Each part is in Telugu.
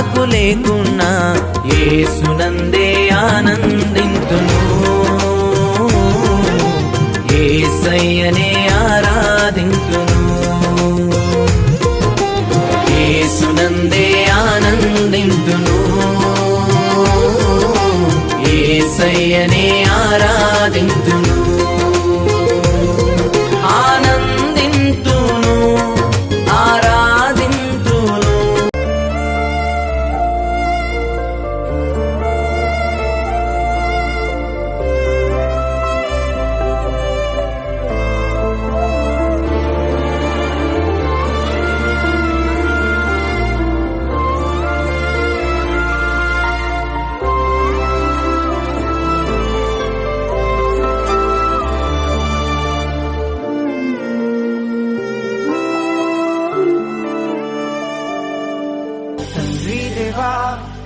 నాకు లేకున్నా యేసునందే ఆనందింతును, యేసయ్యనే ఆరాధింతును, యేసునందే ఆనందింతును, యేసయ్యనే ఆరాధింతును, ఆనందింతును, ఆరాధింతును.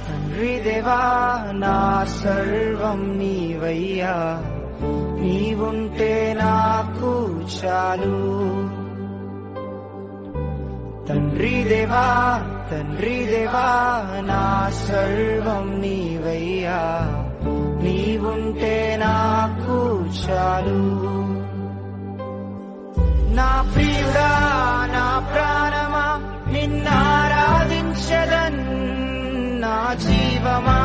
తండ్రి దేవా నా సర్వం నీవయ్యా, నీవుంటే నాకు చాలు. తండ్రి దేవా నా సర్వం నీవయ్యా, నీవుంటే నాకు చాలు. నా ప్రియుడా నా ప్రాణమా నిన్నారాధించదన్, నా జీవమా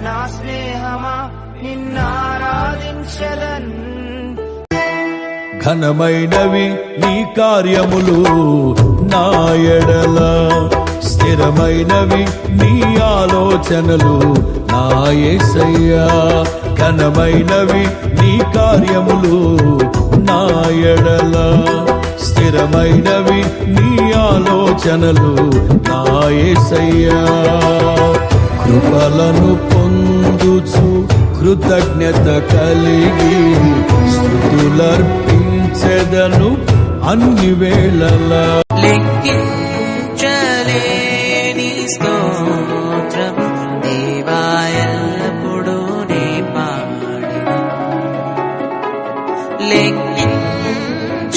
నా స్నేహమా నిన్నారాధించదన్. ఘనమైనవి నీ కార్యములు నా ఎడల, స్థిరమైనవి నీ ఆలోచనలు నా యేసయ్యా. ఘనమైనవి నీ కార్యములు నా ఎడల, స్థిరమైనవి నీ ఆలోచనలు నా యేసయ్యా. కృపలను పొందుచు కృతజ్ఞత కలిగి స్తుతులర్పించెదను అన్ని వేళలా. లెక్కించలేని స్తోత్రము దేవా ఎల్లప్పుడూ నే పాడెదను,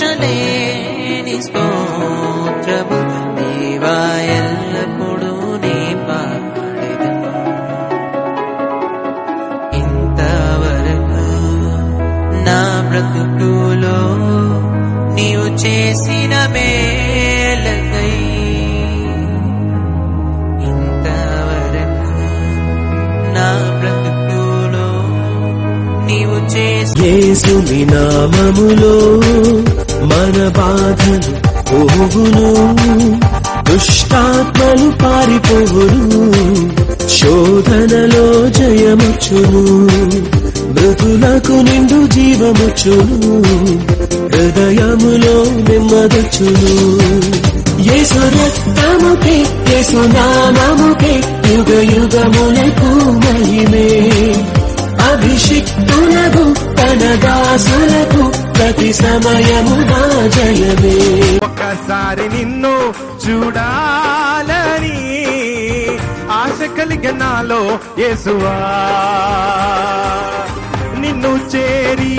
లెక్కించలేని స్తోత్రము దేవా ఎల్లప్పుడూ నే పాడెదను. ఇంతవరకు నా బ్రతుకులో నీవు చేసిన మేలకై, ఇంతవరకు నా బ్రతుకులో నీవు చేసిన యేసుని నామములో మన బాధలు పోవును, దుష్టాత్మలు పారిపోవును, శోధనలో జయముచ్చును, మృతులకు నిండు జీవముచ్చును, హృదయములో నెమ్మదొచ్చును. యేసు రక్తముకే యేసు నామముకే యుగ యుగములకు మహిమే, అభిషిక్తులకు తన దాసులకు ప్రతి సమయము నా జయమే. ఒక్కసారి నిన్ను చూడాలని ఆశ కలిగ నాలో యేసువా, నిన్ను చేరి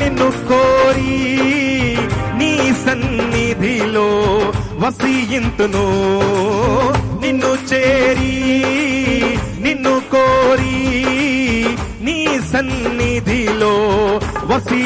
నిన్ను కోరి నీ సన్నిధిలో వసింతును, నిన్ను చేరి నిన్ను కోరి నీ సన్నిధిలో వసి